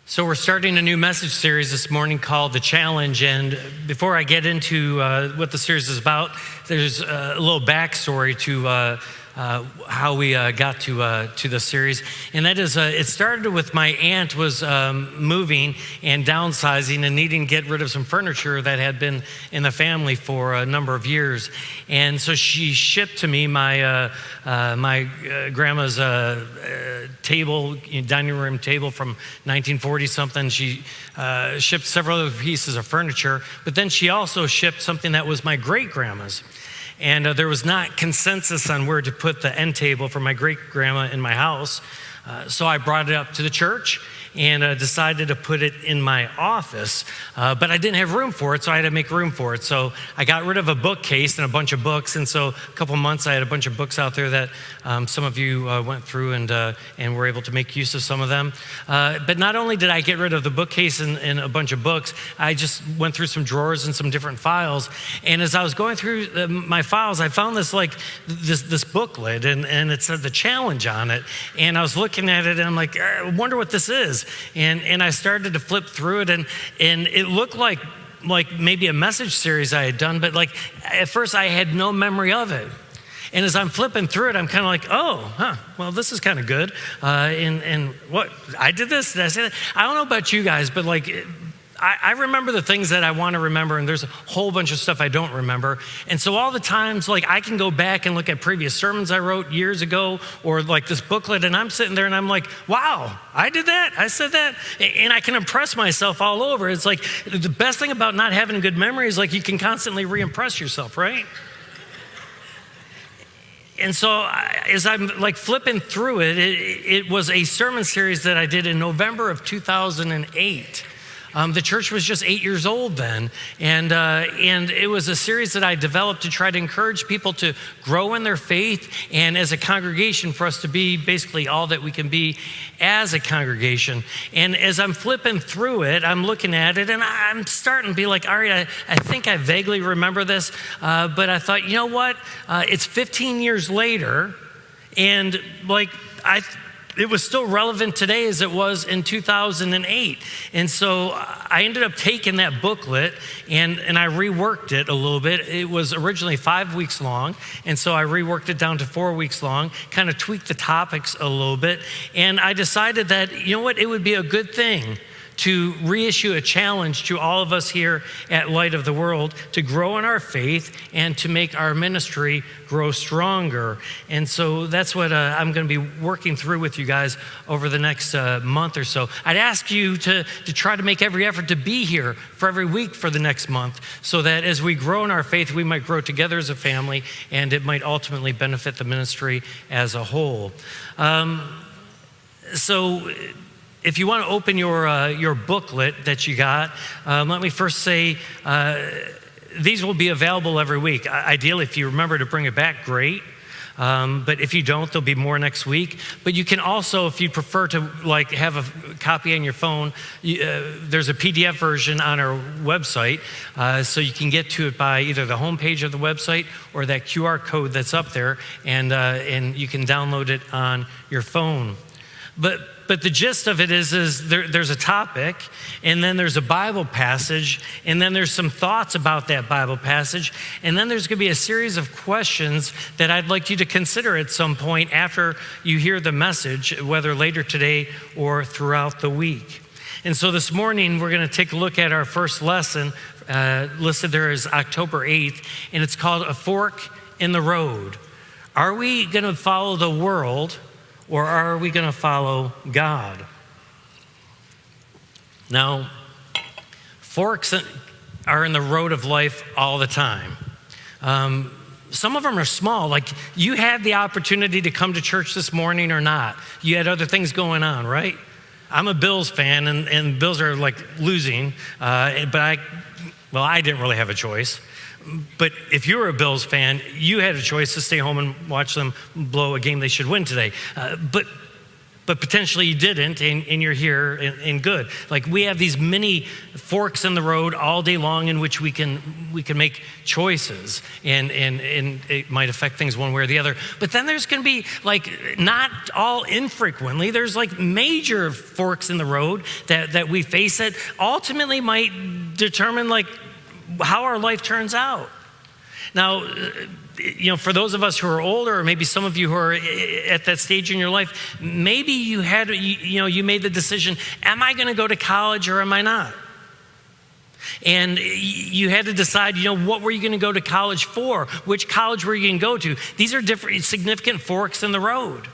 So we're starting a new message series this morning called The Challenge, and before I get into what the series is about, there's a little backstory to how we got to the series, and that is it started with my aunt was moving and downsizing and needing to get rid of some furniture that had been in the family for a number of years, and so she shipped to me my grandma's table, dining room table from 1940 something. She shipped several other pieces of furniture, but then she also shipped something that was my great grandma's. And there was not consensus on where to put the end table for my great-grandma in my house. So I brought it up to the church and decided to put it in my office. But I didn't have room for it, so I had to make room for it. So I got rid of a bookcase and a bunch of books. And so a couple months, I had a bunch of books out there that some of you went through and were able to make use of some of them. But not only did I get rid of the bookcase and a bunch of books, I just went through some drawers and some different files. And as I was going through my files, I found this booklet, and it said The Challenge on it. And I was looking at it, and I'm like, I wonder what this is. And I started to flip through it, and it looked like maybe a message series I had done, but at first I had no memory of it. And as I'm flipping through it, I'm kind of like, well, this is kind of good. And what, I did this? Did I say that? I don't know about you guys, but I remember the things that I want to remember, and there's a whole bunch of stuff I don't remember. And so all the times, I can go back and look at previous sermons I wrote years ago, or this booklet, and I'm sitting there and I'm like, wow, I did that, I said that, and I can impress myself all over. It's like the best thing about not having a good memory is you can constantly re-impress yourself, right? And so as I'm flipping through it, it was a sermon series that I did in November of 2008. The church was just 8 years old then, and it was a series that I developed to try to encourage people to grow in their faith, and as a congregation for us to be basically all that we can be as a congregation. And as I'm flipping through it, I'm looking at it, and I'm starting to be like, all right, I think I vaguely remember this, but I thought, you know what? It's 15 years later, and it was still relevant today as it was in 2008. And so I ended up taking that booklet and I reworked it a little bit. It was originally 5 weeks long, and so I reworked it down to 4 weeks long, kind of tweaked the topics a little bit. And I decided that, you know what, it would be a good thing to reissue a challenge to all of us here at Light of the World to grow in our faith and to make our ministry grow stronger. And so that's what I'm going to be working through with you guys over the next month or so. I'd ask you to try to make every effort to be here for every week for the next month, so that as we grow in our faith, we might grow together as a family, and it might ultimately benefit the ministry as a whole. So if you want to open your booklet that you got, let me first say these will be available every week. Ideally, if you remember to bring it back, great. But if you don't, there'll be more next week. But you can also, if you prefer to have a copy on your phone, there's a PDF version on our website, so you can get to it by either the homepage of the website or that QR code that's up there, and you can download it on your phone. But the gist of it is there's a topic, and then there's a Bible passage, and then there's some thoughts about that Bible passage, and then there's going to be a series of questions that I'd like you to consider at some point after you hear the message, whether later today or throughout the week. And so this morning, we're going to take a look at our first lesson. Listed there is October 8th, and it's called A Fork in the Road. Are we going to follow the world, or are we going to follow God? Now, forks are in the road of life all the time. Some of them are small, you had the opportunity to come to church this morning or not. You had other things going on, right? I'm a Bills fan, and Bills are losing, but I didn't really have a choice. But if you were a Bills fan, you had a choice to stay home and watch them blow a game they should win today. But but potentially you didn't, and you're here and good. Like we have these many forks in the road all day long in which we can make choices, and it might affect things one way or the other. But then there's going to be like not all infrequently. There's like major forks in the road that we face that ultimately might determine like how our life turns out. Now, for those of us who are older, or maybe some of you who are at that stage in your life, maybe you made the decision, am I going to go to college or am I not? And you had to decide, what were you going to go to college for? Which college were you going to go to? These are different, significant forks in the road.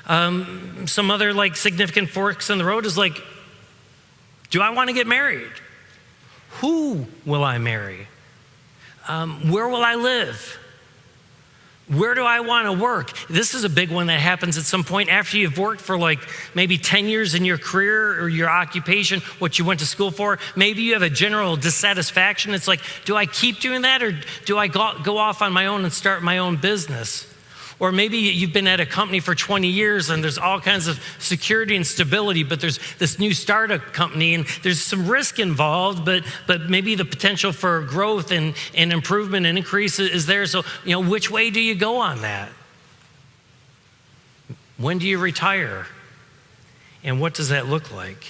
Some other like significant forks in the road is like, do I want to get married? Who will I marry? Where will I live? Where do I want to work? This is a big one that happens at some point after you've worked for like maybe 10 years in your career or your occupation, what you went to school for. Maybe you have a general dissatisfaction. It's like, do I keep doing that, or do I go off on my own and start my own business? Or maybe you've been at a company for 20 years and there's all kinds of security and stability, but there's this new startup company and there's some risk involved, but maybe the potential for growth and improvement and increase is there. So, which way do you go on that? When do you retire? And what does that look like?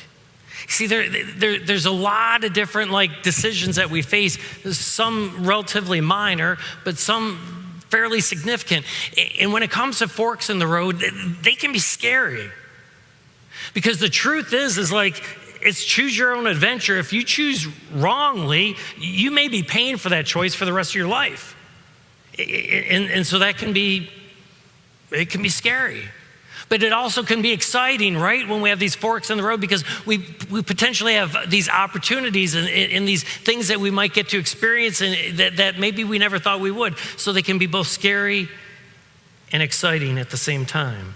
See, there's a lot of different like decisions that we face, some relatively minor, but some fairly significant. And when it comes to forks in the road, they can be scary. Because the truth is like, it's choose your own adventure. If you choose wrongly, you may be paying for that choice for the rest of your life. And so it can be scary. But it also can be exciting, right? When we have these forks in the road, because we potentially have these opportunities and these things that we might get to experience and that maybe we never thought we would. So they can be both scary and exciting at the same time.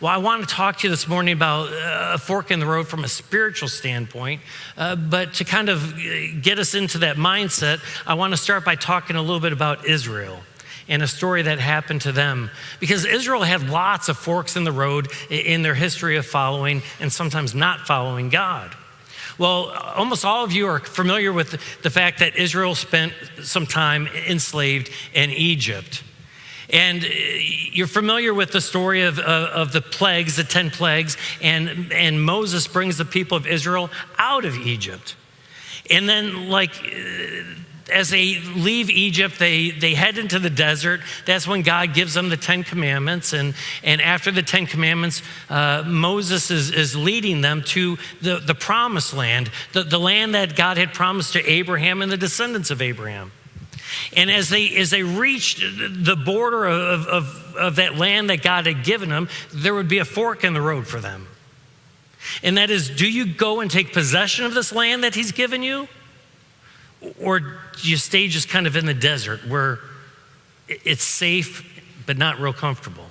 Well, I want to talk to you this morning about a fork in the road from a spiritual standpoint. But to kind of get us into that mindset, I want to start by talking a little bit about Israel and a story that happened to them. Because Israel had lots of forks in the road in their history of following and sometimes not following God. Well, almost all of you are familiar with the fact that Israel spent some time enslaved in Egypt. And you're familiar with the story of the plagues, the 10 plagues, and Moses brings the people of Israel out of Egypt. And then as they leave Egypt, they head into the desert. That's when God gives them the 10 Commandments. And after the 10 Commandments, Moses is leading them to the promised land, the land that God had promised to Abraham and the descendants of Abraham. And as they reached the border of that land that God had given them, there would be a fork in the road for them. And that is, do you go and take possession of this land that he's given you? Or do you stay just kind of in the desert where it's safe but not real comfortable?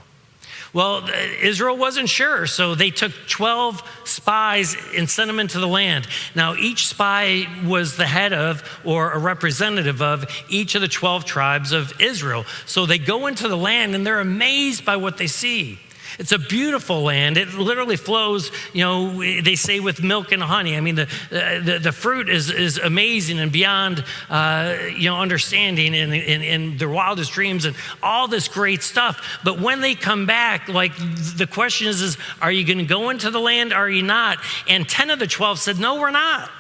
Well, Israel wasn't sure, so they took 12 spies and sent them into the land. Now, each spy was the head of or a representative of each of the 12 tribes of Israel. So they go into the land and they're amazed by what they see. It's a beautiful land. It literally flows, they say with milk and honey. I mean, the fruit is amazing and beyond, understanding and their wildest dreams and all this great stuff. But when they come back, like the question is are you going to go into the land? Or are you not? And 10 of the 12 said, no, we're not.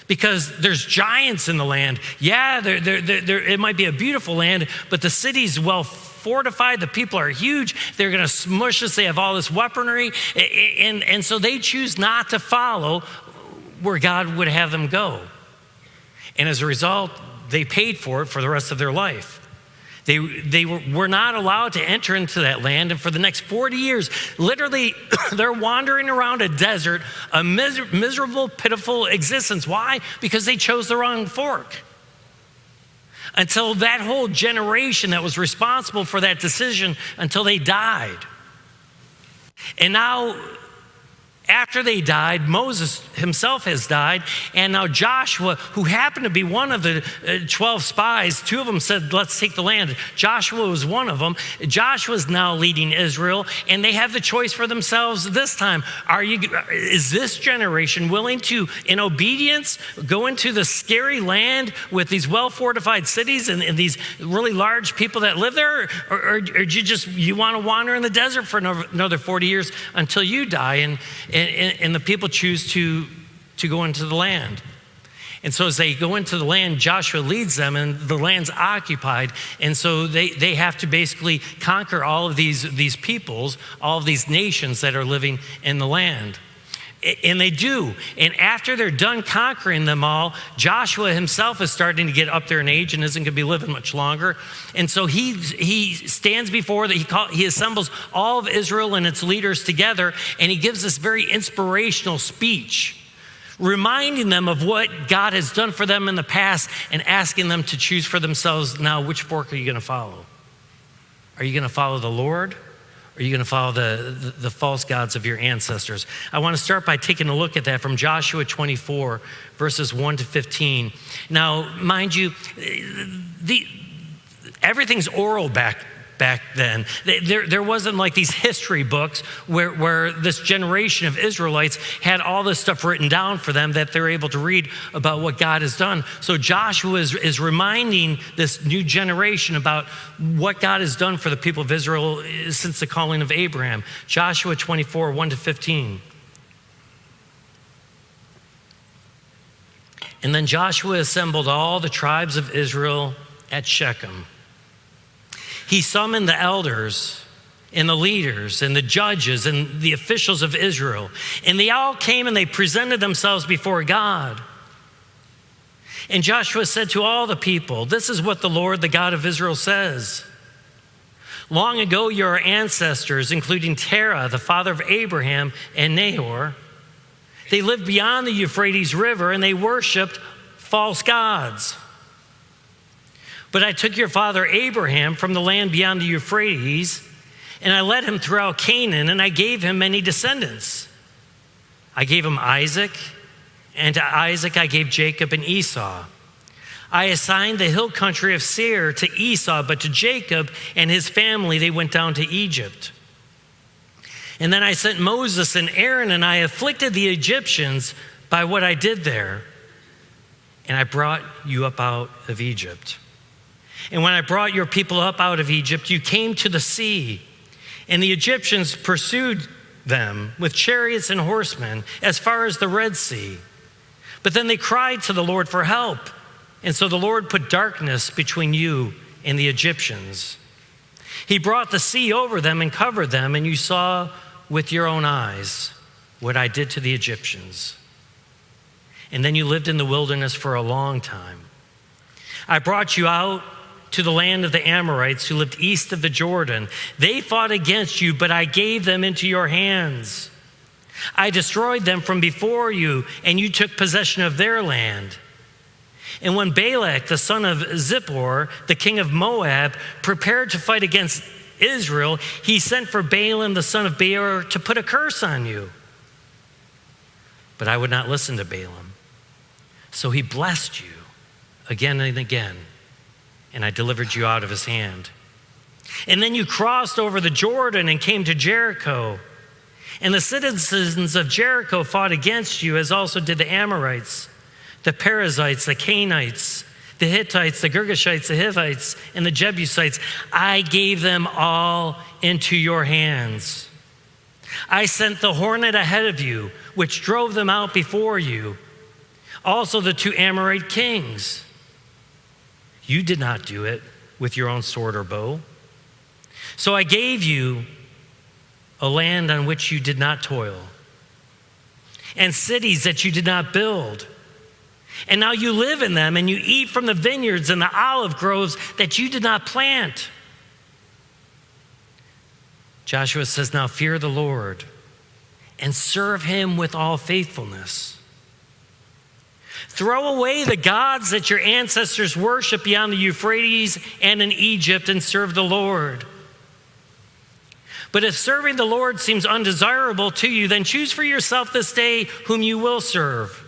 Because there's giants in the land. Yeah, it might be a beautiful land, but the city's well fortified. The people are huge. They're going to smush us. They have all this weaponry. And so they choose not to follow where God would have them go. And as a result, they paid for it for the rest of their life. They were not allowed to enter into that land. And for the next 40 years, literally, they're wandering around a desert, a miserable, pitiful existence. Why? Because they chose the wrong fork. Until that whole generation that was responsible for that decision, until they died. And now, After they died, Moses himself has died, and now Joshua, who happened to be one of the 12 spies, two of them said, let's take the land. Joshua was one of them. Joshua's now leading Israel, and they have the choice for themselves this time. Is this generation willing to, in obedience, go into the scary land with these well-fortified cities and these really large people that live there? Or you want to wander in the desert for another 40 years until you die, and the people choose to go into the land. And so as they go into the land, Joshua leads them, and the land's occupied. And so they have to basically conquer all of these peoples, all of these nations that are living in the land. And they do. And after they're done conquering them all, Joshua himself is starting to get up there in age and isn't going to be living much longer. And so he stands before he assembles all of Israel and its leaders together, and he gives this very inspirational speech, reminding them of what God has done for them in the past and asking them to choose for themselves now, which fork are you going to follow? Are you going to follow the Lord? Or are you going to follow the false gods of your ancestors? I want to start by taking a look at that from Joshua 24, verses 1 to 15. Now, mind you, everything's oral back then. There wasn't like these history books where this generation of Israelites had all this stuff written down for them that they're able to read about what God has done. So Joshua is reminding this new generation about what God has done for the people of Israel since the calling of Abraham. Joshua 24, 1 to 15. And then Joshua assembled all the tribes of Israel at Shechem. He summoned the elders and the leaders and the judges and the officials of Israel. And they all came and they presented themselves before God. And Joshua said to all the people, "This is what the Lord, the God of Israel, says. Long ago, your ancestors, including Terah, the father of Abraham, and Nahor, they lived beyond the Euphrates River and they worshiped false gods. But I took your father Abraham from the land beyond the Euphrates, and I led him throughout Canaan, and I gave him many descendants. I gave him Isaac, and to Isaac I gave Jacob and Esau. I assigned the hill country of Seir to Esau, but to Jacob and his family they went down to Egypt. And then I sent Moses and Aaron, and I afflicted the Egyptians by what I did there. And I brought you up out of Egypt. And when I brought your people up out of Egypt, you came to the sea, and the Egyptians pursued them with chariots and horsemen as far as the Red Sea. But then they cried to the Lord for help, and so the Lord put darkness between you and the Egyptians. He brought the sea over them and covered them, and you saw with your own eyes what I did to the Egyptians. And then you lived in the wilderness for a long time. I brought you out to the land of the Amorites who lived east of the Jordan. They fought against you, but I gave them into your hands. I destroyed them from before you, and you took possession of their land. And when Balak, the son of Zippor, the king of Moab, prepared to fight against Israel, he sent for Balaam, the son of Beor, to put a curse on you. But I would not listen to Balaam. So he blessed you again and again, and I delivered you out of his hand. And then you crossed over the Jordan and came to Jericho. And the citizens of Jericho fought against you, as also did the Amorites, the Perizzites, the Canaanites, the Hittites, the Girgashites, the Hivites, and the Jebusites. I gave them all into your hands. I sent the hornet ahead of you, which drove them out before you. Also the two Amorite kings. You did not do it with your own sword or bow. So I gave you a land on which you did not toil, and cities that you did not build. And now you live in them, and you eat from the vineyards and the olive groves that you did not plant. Joshua says, now fear the Lord and serve him with all faithfulness. Throw away the gods that your ancestors worshiped beyond the Euphrates and in Egypt, and serve the Lord. But if serving the Lord seems undesirable to you, then choose for yourself this day whom you will serve.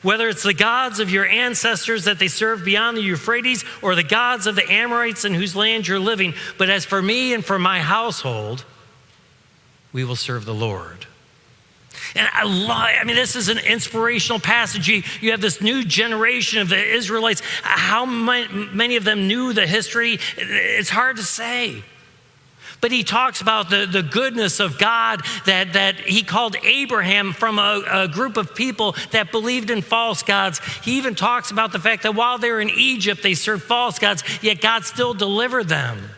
Whether it's the gods of your ancestors that they served beyond the Euphrates, or the gods of the Amorites in whose land you're living. But as for me and for my household, we will serve the Lord. And this is an inspirational passage. You have this new generation of the Israelites. How many of them knew the history? It's hard to say. But he talks about the goodness of God, that he called Abraham from a group of people that believed in false gods. He even talks about the fact that while they were in Egypt, they served false gods, yet God still delivered them.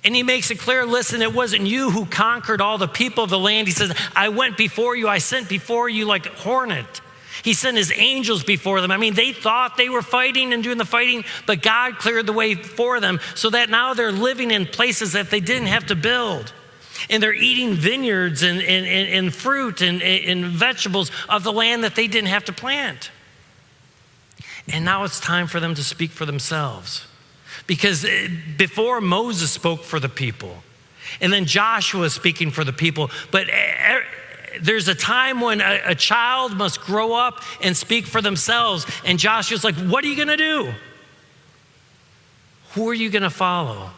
And he makes it clear, listen, it wasn't you who conquered all the people of the land. He says, I went before you, I sent before you like a hornet. He sent his angels before them. They thought they were fighting and doing the fighting, but God cleared the way for them so that now they're living in places that they didn't have to build. And they're eating vineyards and fruit and vegetables of the land that they didn't have to plant. And now it's time for them to speak for themselves. Because before Moses spoke for the people, and then Joshua speaking for the people, but there's a time when a child must grow up and speak for themselves. And Joshua's like, what are you going to do? Who are you going to follow?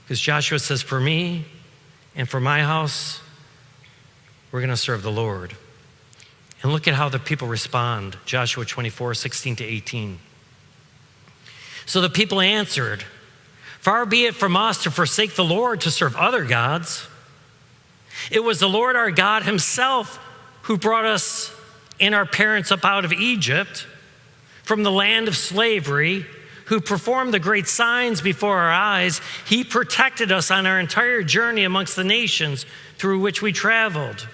Because Joshua says, for me and for my house, we're going to serve the Lord. And look at how the people respond. Joshua 24, 16 to 18. So the people answered, far be it from us to forsake the Lord to serve other gods. It was the Lord our God himself who brought us and our parents up out of Egypt from the land of slavery, who performed the great signs before our eyes. He protected us on our entire journey amongst the nations through which we traveled.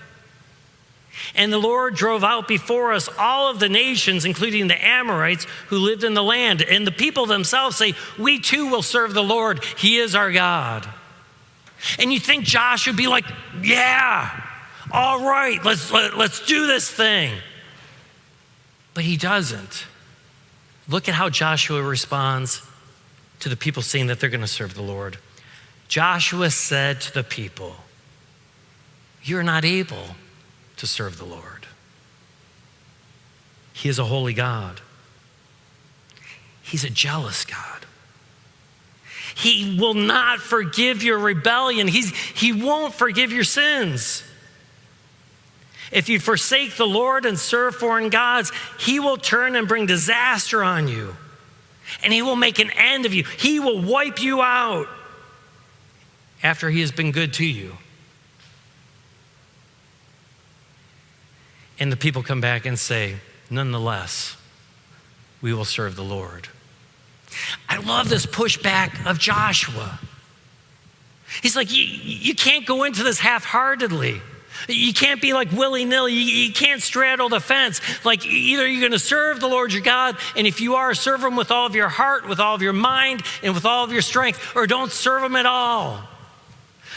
And the Lord drove out before us all of the nations, including the Amorites who lived in the land. And the people themselves say, we too will serve the Lord. He is our God. And you think Josh would be like, yeah, all right, let's do this thing. But he doesn't. Look at how Joshua responds to the people saying that they're going to serve the Lord. Joshua said to the people, you're not able to serve the Lord. He is a holy God. He's a jealous God. He will not forgive your rebellion. He won't forgive your sins. If you forsake the Lord and serve foreign gods, he will turn and bring disaster on you. And he will make an end of you. He will wipe you out after he has been good to you. And the people come back and say, nonetheless, we will serve the Lord. I love this pushback of Joshua. He's like, you can't go into this half-heartedly. You can't be like willy-nilly. You can't straddle the fence. Like either you're going to serve the Lord your God, and if you are, serve him with all of your heart, with all of your mind, and with all of your strength, or don't serve him at all.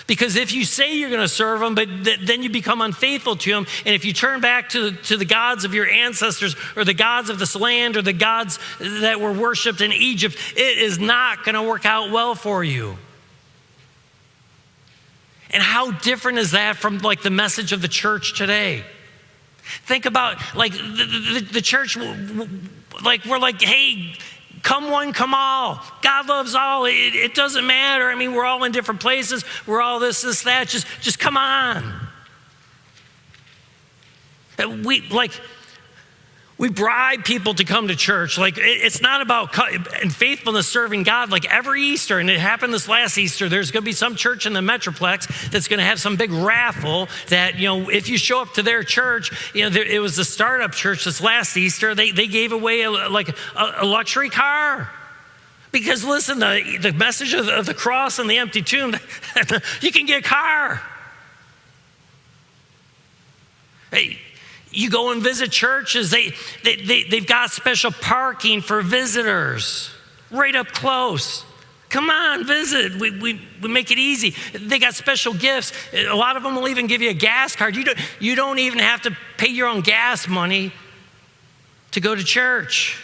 Because if you say you're going to serve him, but then you become unfaithful to him, and if you turn back to the gods of your ancestors or the gods of this land or the gods that were worshipped in Egypt, it is not going to work out well for you. And how different is that from like the message of the church today? Think about like the church, like we're like, hey, come one, come all. God loves all. It doesn't matter. We're all in different places. We're all this, that. Just come on. We bribe people to come to church. Like it's not about and faithfulness serving God. Like every Easter, and it happened this last Easter, there's going to be some church in the Metroplex that's going to have some big raffle that, if you show up to their church, it was the startup church this last Easter. They gave away a luxury car. Because listen, the message of the cross and the empty tomb, you can get a car. Hey, you go and visit churches, they've got special parking for visitors right up close. Come on, visit. We make it easy. They got special gifts. A lot of them will even give you a gas card. You don't even have to pay your own gas money to go to church.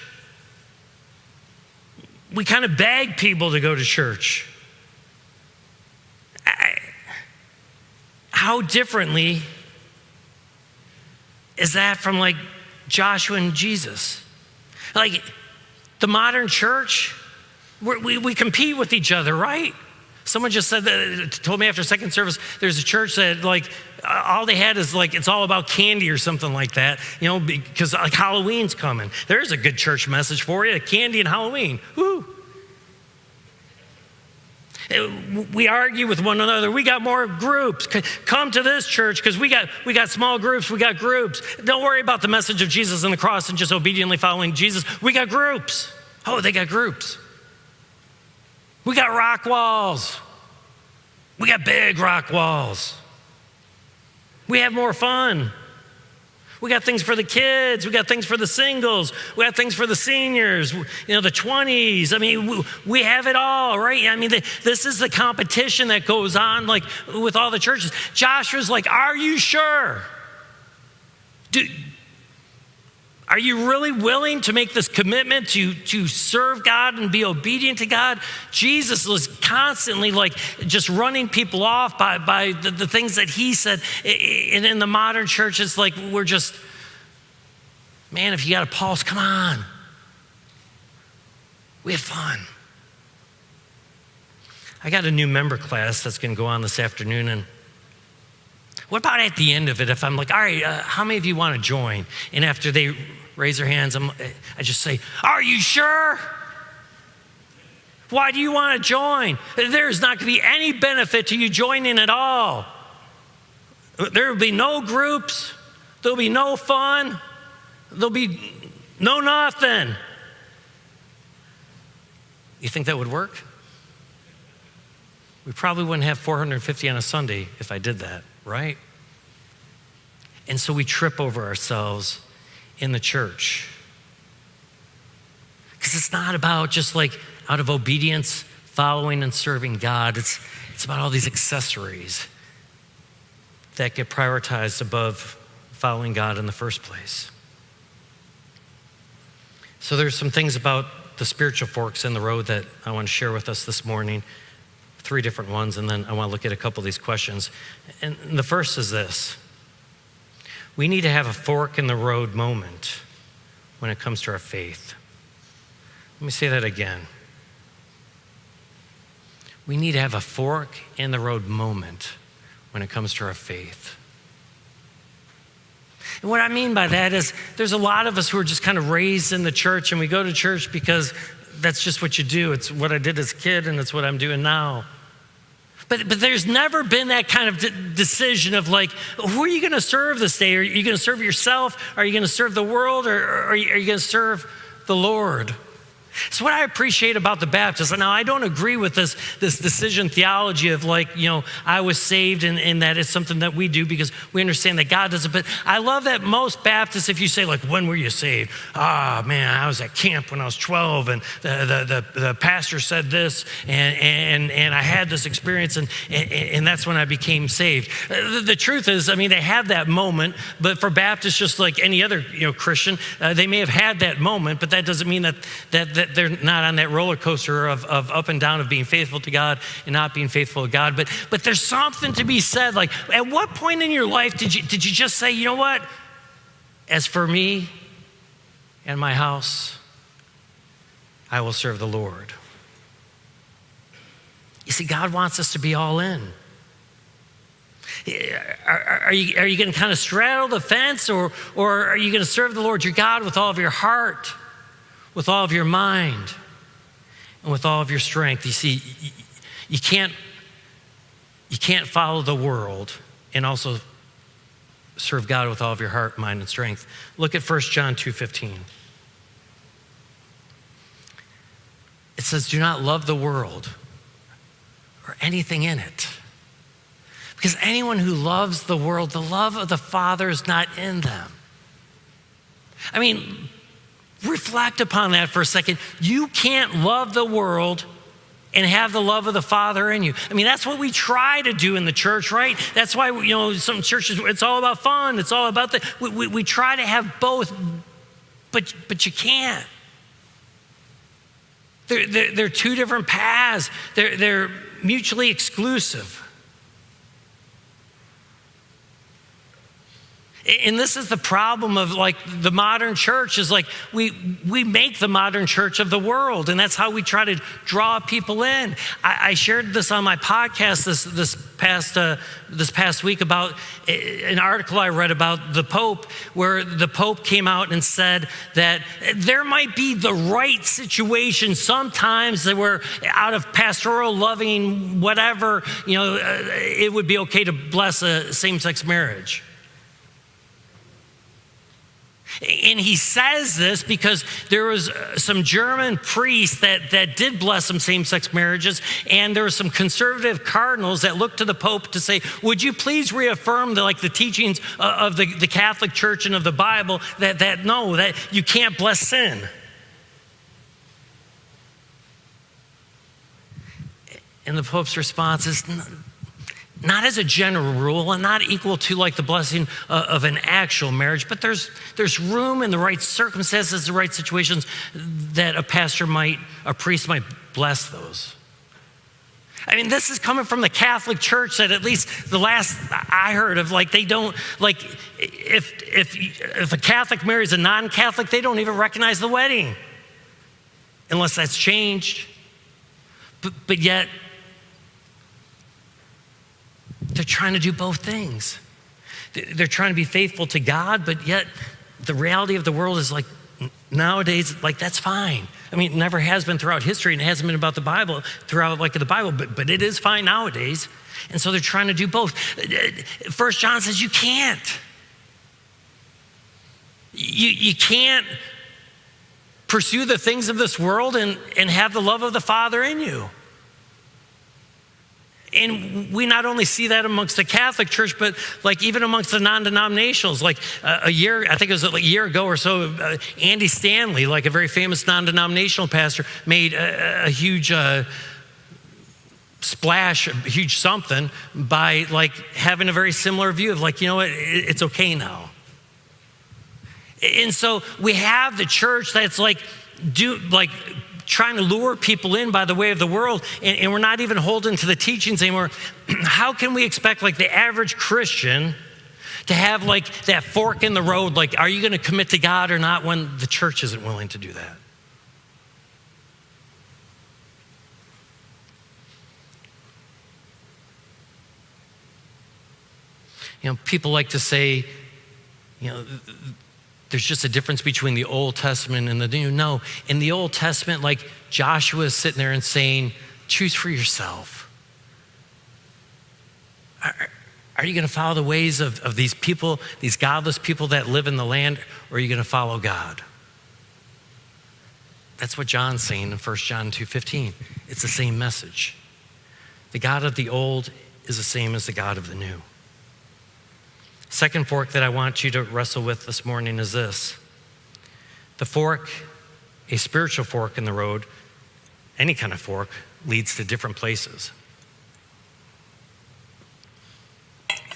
We kind of beg people to go to church. how differently is that from like Joshua and Jesus? Like the modern church, we compete with each other, right? Someone just said that, told me after second service, there's a church that like all they had is like, it's all about candy or something like that, because like Halloween's coming. There's a good church message for you, candy and Halloween. Woo! We argue with one another. We got more groups. Come to this church because we got small groups. We got groups. Don't worry about the message of Jesus and the cross and just obediently following Jesus. We got groups. Oh, they got groups. We got rock walls. We got big rock walls. We have more fun. We got things for the kids. We got things for the singles. We got things for the seniors, the 20s. I mean, we have it all, right? I mean, this is the competition that goes on like with all the churches. Joshua's like, are you sure? Are you really willing to make this commitment to serve God and be obedient to God? Jesus was constantly like just running people off by the things that he said. And in the modern church, it's like we're just, man, if you got a pulse, come on. We have fun. I got a new member class that's going to go on this afternoon. And what about at the end of it, if I'm like, all right, how many of you want to join? And after they raise their hands, I just say, are you sure? Why do you want to join? There's not going to be any benefit to you joining at all. There will be no groups. There'll be no fun. There'll be no nothing. You think that would work? We probably wouldn't have 450 on a Sunday if I did that, right? And so we trip over ourselves in the church. Because it's not about just like out of obedience, following and serving God. It's about all these accessories that get prioritized above following God in the first place. So there's some things about the spiritual forks in the road that I want to share with us this morning. 3 different ones, and then I want to look at a couple of these questions. And the first is this. We need to have a fork in the road moment when it comes to our faith. Let me say that again. We need to have a fork in the road moment when it comes to our faith. And what I mean by that is there's a lot of us who are just kind of raised in the church, and we go to church because that's just what you do. It's what I did as a kid, and it's what I'm doing now. But there's never been that kind of decision of like, who are you going to serve this day? Are you going to serve yourself? Are you going to serve the world? Or are you going to serve the Lord? So what I appreciate about the Baptists, and now I don't agree with this decision theology of like, I was saved and that is something that we do because we understand that God does it. But I love that most Baptists, if you say like, when were you saved? Man, I was at camp when I was 12 and the pastor said this and I had this experience and that's when I became saved. The truth is, they have that moment, but for Baptists, just like any other Christian, they may have had that moment, but that doesn't mean that they're not on that roller coaster of up and down of being faithful to God and not being faithful to God. But there's something to be said. Like, at what point in your life did you just say, you know what? As for me and my house, I will serve the Lord. You see, God wants us to be all in. Are you going to kind of straddle the fence, or are you going to serve the Lord your God with all of your heart, with all of your mind, and with all of your strength? You see, you can't follow the world and also serve God with all of your heart, mind, and strength. Look at 1 John 2:15. It says, do not love the world or anything in it. Because anyone who loves the world, the love of the Father is not in them. Reflect upon that for a second. You can't love the world and have the love of the Father in you. That's what we try to do in the church, right? That's why, some churches, it's all about fun. It's all about we try to have both, but you can't. They're 2 different paths. They're mutually exclusive. And this is the problem of like the modern church is like we make the modern church of the world, and that's how we try to draw people in. I shared this on my podcast this past week about an article I read about the Pope, where the Pope came out and said that there might be the right situation sometimes that were out of pastoral loving whatever, it would be okay to bless a same-sex marriage. And he says this because there was some German priests that did bless some same-sex marriages, and there were some conservative cardinals that looked to the Pope to say, would you please reaffirm the teachings of the Catholic Church and of the Bible that you can't bless sin. And the Pope's response is, not as a general rule and not equal to like the blessing of an actual marriage, but there's room in the right circumstances, the right situations that a priest might bless those. I mean, this is coming from the Catholic Church that at least the last I heard of, they don't, if a Catholic marries a non-Catholic, they don't even recognize the wedding unless that's changed. But yet, they're trying to do both things. They're trying to be faithful to God, but yet the reality of the world is nowadays, that's fine. I mean, it never has been throughout history, and it hasn't been about the Bible throughout the Bible, but it is fine nowadays. And so they're trying to do both. 1 John says you can't. You can't pursue the things of this world and have the love of the Father in you. And we not only see that amongst the Catholic Church, but even amongst the non-denominationals. A year ago or so, Andy Stanley, a very famous non-denominational pastor, made a huge splash, a huge something by having a very similar view of it's okay now. And so we have the church that's trying to lure people in by the way of the world, and we're not even holding to the teachings anymore. How can we expect the average Christian to have that fork in the road? Are you going to commit to God or not when the church isn't willing to do that? People like to say, there's just a difference between the Old Testament and the New. No, in the Old Testament, Joshua is sitting there and saying, choose for yourself. Are you going to follow the ways of these people, these godless people that live in the land, or are you going to follow God? That's what John's saying in 1 John 2:15. It's the same message. The God of the old is the same as the God of the new. Second fork that I want you to wrestle with this morning is this. The fork, a spiritual fork in the road, any kind of fork, leads to different places.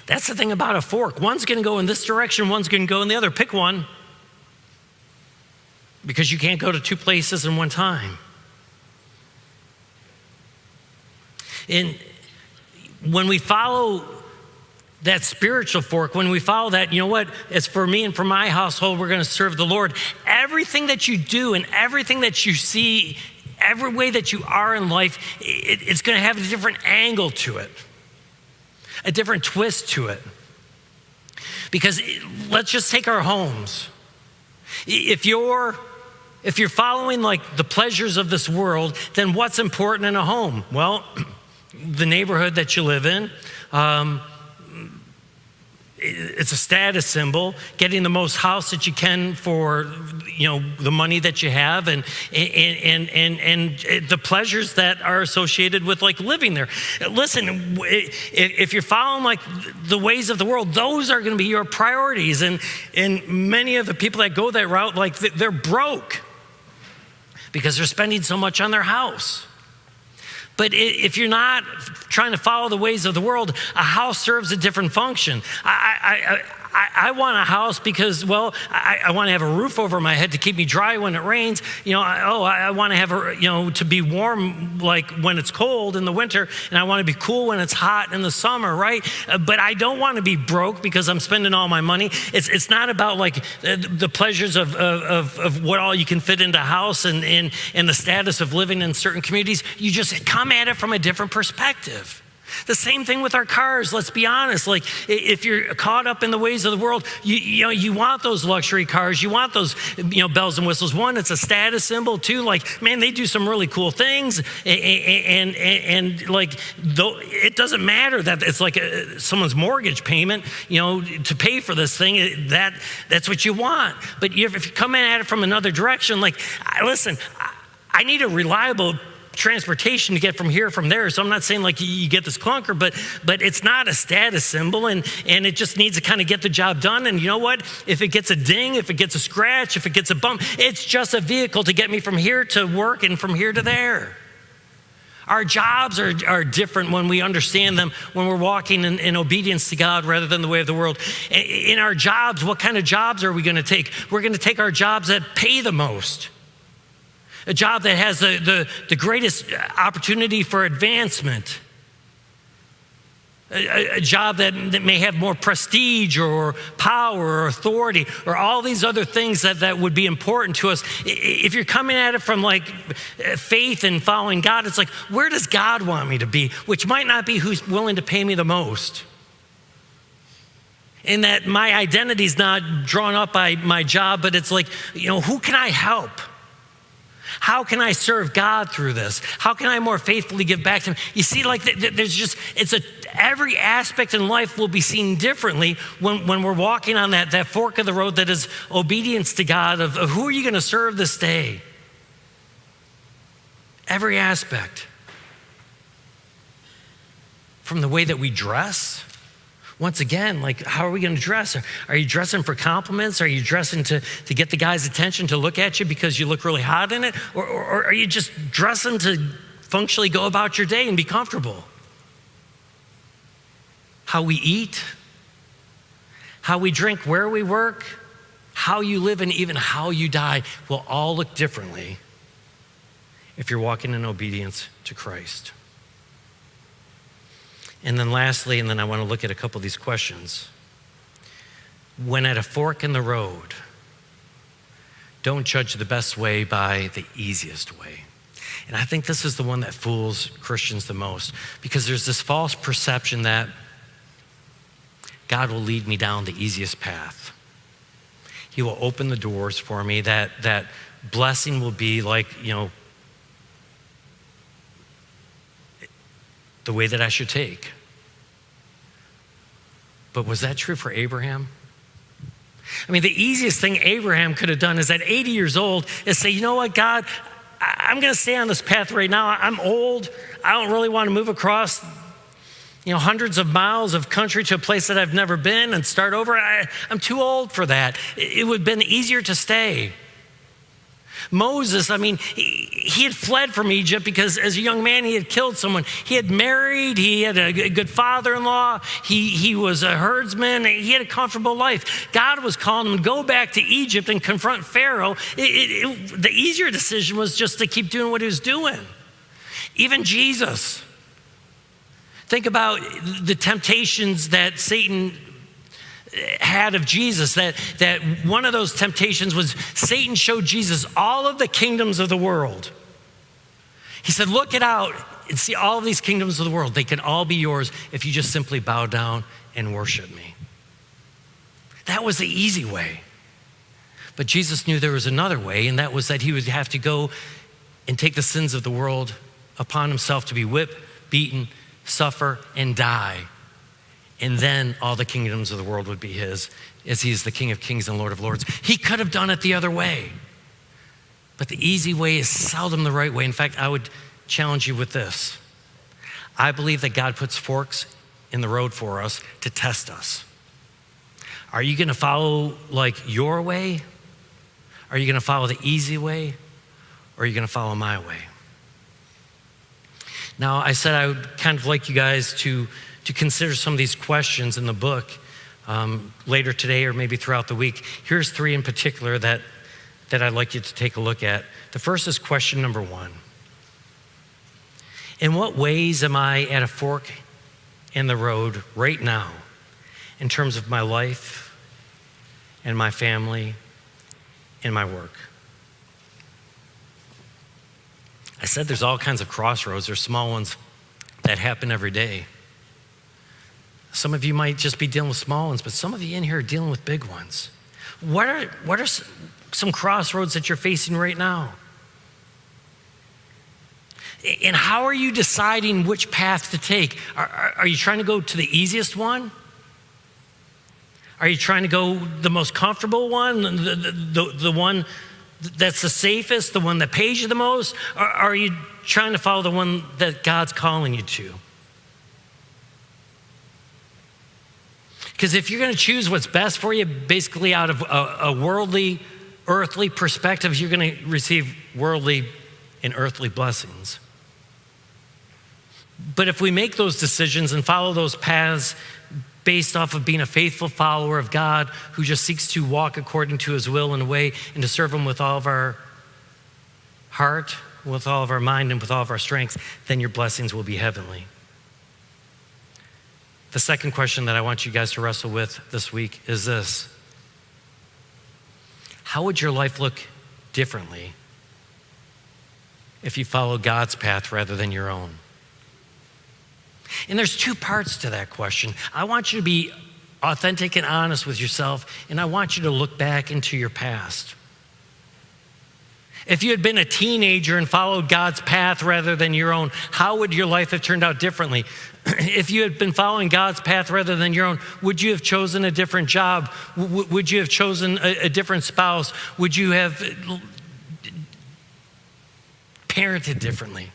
That's the thing about a fork. One's going to go in this direction, one's going to go in the other. Pick one, because you can't go to two places in one time. And when we follow that spiritual fork, when we follow that, it's for me and for my household, we're going to serve the Lord. Everything that you do and everything that you see, every way that you are in life, it's going to have a different angle to it, a different twist to it. Because let's just take our homes. If you're following the pleasures of this world, then what's important in a home? Well, the neighborhood that you live in, it's a status symbol, getting the most house that you can for, the money that you have and the pleasures that are associated with living there. Listen, if you're following the ways of the world, those are going to be your priorities. And many of the people that go that route, they're broke because they're spending so much on their house. But if you're not trying to follow the ways of the world, a house serves a different function. I want a house because, well, I want to have a roof over my head to keep me dry when it rains. I want to have to be warm like when it's cold in the winter, and I want to be cool when it's hot in the summer, right? But I don't want to be broke because I'm spending all my money. It's not about like the pleasures of what all you can fit into a house and the status of living in certain communities. You just come at it from a different perspective. The same thing with our cars. Let's be honest. Like if you're caught up in the ways of the world, you want those luxury cars. You want those bells and whistles. One, it's a status symbol. Two, like man, they do some really cool things. And like though it doesn't matter that it's like someone's mortgage payment. To pay for this thing. That's what you want. But if you're coming at it from another direction, like listen, I need a reliable transportation to get from here from there. So I'm not saying like you get this clunker, but it's not a status symbol, and it just needs to kind of get the job done. And you know what? If it gets a ding, if it gets a scratch, if it gets a bump, it's just a vehicle to get me from here to work and from here to there. Our jobs are different when we understand them, when we're walking in obedience to God rather than the way of the world. In our jobs, what kind of jobs are we going to take? We're going to take our jobs that pay the most. A job that has the greatest opportunity for advancement. A job that may have more prestige or power or authority or all these other things that would be important to us. If you're coming at it from like faith and following God, it's like, where does God want me to be? Which might not be who's willing to pay me the most. And that my identity is not drawn up by my job, but it's like, who can I help? How can I serve God through this? How can I more faithfully give back to Him? You see, like there's just, every aspect in life will be seen differently when we're walking on that fork of the road that is obedience to God of who are you going to serve this day? Every aspect. From the way that we dress. Once again, like, how are we going to dress? Are you dressing for compliments? Are you dressing to get the guy's attention to look at you because you look really hot in it? Or are you just dressing to functionally go about your day and be comfortable? How we eat, how we drink, where we work, how you live, and even how you die will all look differently if you're walking in obedience to Christ. And then lastly, and then I want to look at a couple of these questions. When at a fork in the road, don't judge the best way by the easiest way. And I think this is the one that fools Christians the most, because there's this false perception that God will lead me down the easiest path. He will open the doors for me, that blessing will be like, the way that I should take. But was that true for Abraham? I mean, the easiest thing Abraham could have done is at 80 years old is say, you know what, God, I'm going to stay on this path right now. I'm old. I don't really want to move across, hundreds of miles of country to a place that I've never been and start over. I'm too old for that. It would have been easier to stay. Moses, he had fled from Egypt because as a young man, he had killed someone. He had married, he had a good father-in-law, he was a herdsman, he had a comfortable life. God was calling him to go back to Egypt and confront Pharaoh. The easier decision was just to keep doing what he was doing. Even Jesus. Think about the temptations that Satan had of Jesus, that one of those temptations was Satan showed Jesus all of the kingdoms of the world. He said, look it out and see all of these kingdoms of the world. They can all be yours if you just simply bow down and worship me. That was the easy way. But Jesus knew there was another way, and that was that he would have to go and take the sins of the world upon himself to be whipped, beaten, suffer, and die. And then all the kingdoms of the world would be his, as he is the King of Kings and Lord of Lords. He could have done it the other way. But the easy way is seldom the right way. In fact, I would challenge you with this. I believe that God puts forks in the road for us to test us. Are you going to follow like your way? Are you going to follow the easy way? Or are you going to follow my way? Now, I said I would kind of like you guys to consider some of these questions in the book, later today or maybe throughout the week. Here's 3 in particular that I'd like you to take a look at. The first is question number 1. In what ways am I at a fork in the road right now in terms of my life and my family and my work? I said there's all kinds of crossroads. There's small ones that happen every day. Some of you might just be dealing with small ones, but some of you in here are dealing with big ones. What are some crossroads that you're facing right now? And how are you deciding which path to take? Are you trying to go to the easiest one? Are you trying to go the most comfortable one, the one that's the safest, the one that pays you the most? Or are you trying to follow the one that God's calling you to? Because if you're going to choose what's best for you, basically out of a worldly, earthly perspective, you're going to receive worldly and earthly blessings. But if we make those decisions and follow those paths based off of being a faithful follower of God who just seeks to walk according to his will and way and to serve him with all of our heart, with all of our mind, and with all of our strength, then your blessings will be heavenly. The second question that I want you guys to wrestle with this week is this: how would your life look differently if you follow God's path rather than your own? And there's 2 parts to that question. I want you to be authentic and honest with yourself, and I want you to look back into your past. If you had been a teenager and followed God's path rather than your own, how would your life have turned out differently? If you had been following God's path rather than your own, would you have chosen a different job? Would you have chosen a different spouse? Would you have parented differently?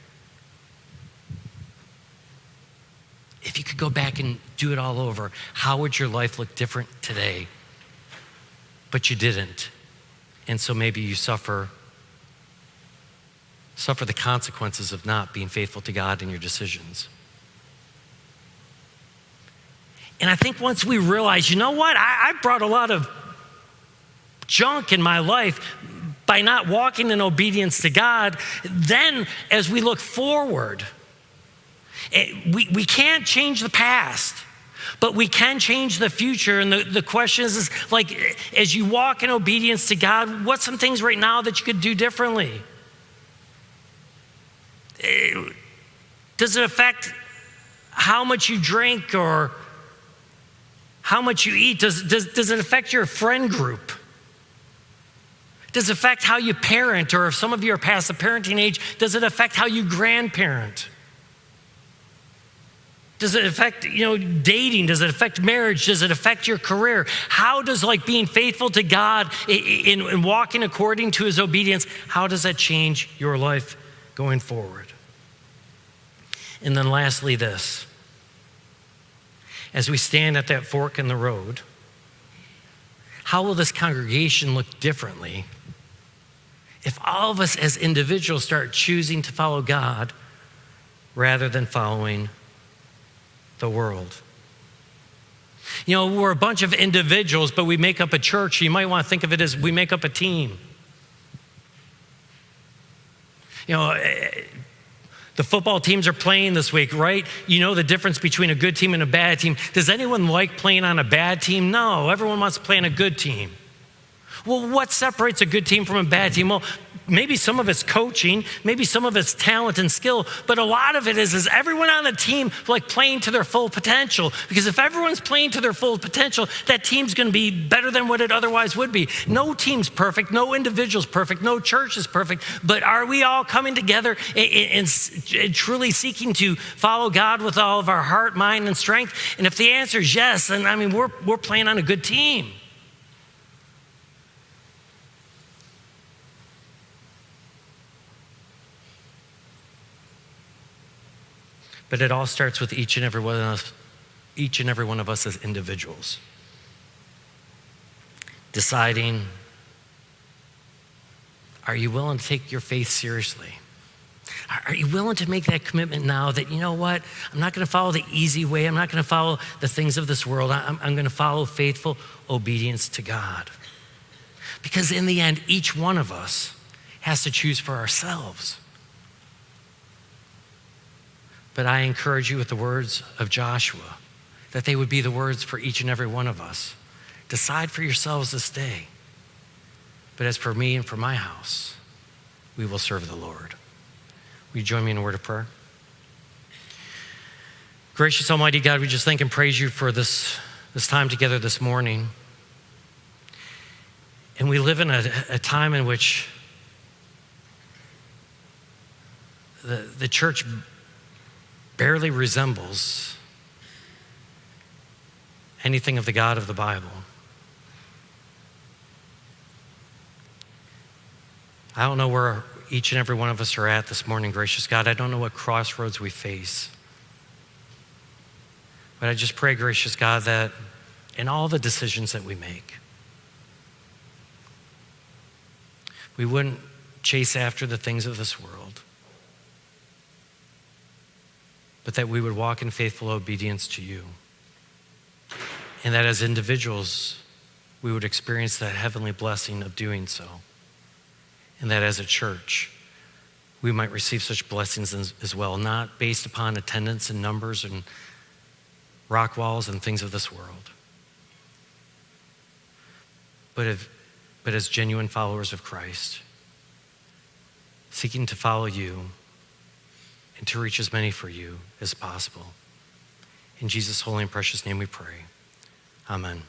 If you could go back and do it all over, how would your life look different today? But you didn't. And so maybe you suffer the consequences of not being faithful to God in your decisions. And I think once we realize, you know what, I've brought a lot of junk in my life by not walking in obedience to God, then as we look forward, we can't change the past, but we can change the future. And the question is like, as you walk in obedience to God, what's some things right now that you could do differently? Does it affect how much you drink or how much you eat? Does it affect your friend group? Does it affect how you parent? Or if some of you are past the parenting age, does it affect how you grandparent? Does it affect, dating? Does it affect marriage? Does it affect your career? How does being faithful to God in walking according to his obedience, how does that change your life going forward? And then lastly, this. As we stand at that fork in the road, how will this congregation look differently if all of us as individuals start choosing to follow God rather than following the world? We're a bunch of individuals, but we make up a church. You might want to think of it as we make up a team. The football teams are playing this week, right? You know the difference between a good team and a bad team. Does anyone like playing on a bad team? No, everyone wants to play on a good team. Well, what separates a good team from a bad team? Well, maybe some of it's coaching, maybe some of it's talent and skill, but a lot of it is everyone on the team playing to their full potential. Because if everyone's playing to their full potential, that team's going to be better than what it otherwise would be. No team's perfect, no individual's perfect, no church is perfect, but are we all coming together and truly seeking to follow God with all of our heart, mind, and strength? And if the answer is yes, then we're playing on a good team. But it all starts with each and every one of us as individuals. Deciding, are you willing to take your faith seriously? Are you willing to make that commitment now that, you know what, I'm not going to follow the easy way. I'm not going to follow the things of this world. I'm going to follow faithful obedience to God. Because in the end, each one of us has to choose for ourselves. But I encourage you with the words of Joshua, that they would be the words for each and every one of us. Decide for yourselves this day. But as for me and for my house, we will serve the Lord. Will you join me in a word of prayer? Gracious Almighty God, we just thank and praise you for this time together this morning. And we live in a time in which the church barely resembles anything of the God of the Bible. I don't know where each and every one of us are at this morning, gracious God. I don't know what crossroads we face. But I just pray, gracious God, that in all the decisions that we make, we wouldn't chase after the things of this world, but that we would walk in faithful obedience to you. And that as individuals, we would experience that heavenly blessing of doing so. And that as a church, we might receive such blessings as well, not based upon attendance and numbers and rock walls and things of this world, but as genuine followers of Christ, seeking to follow you and to reach as many for you as possible. In Jesus' holy and precious name we pray. Amen.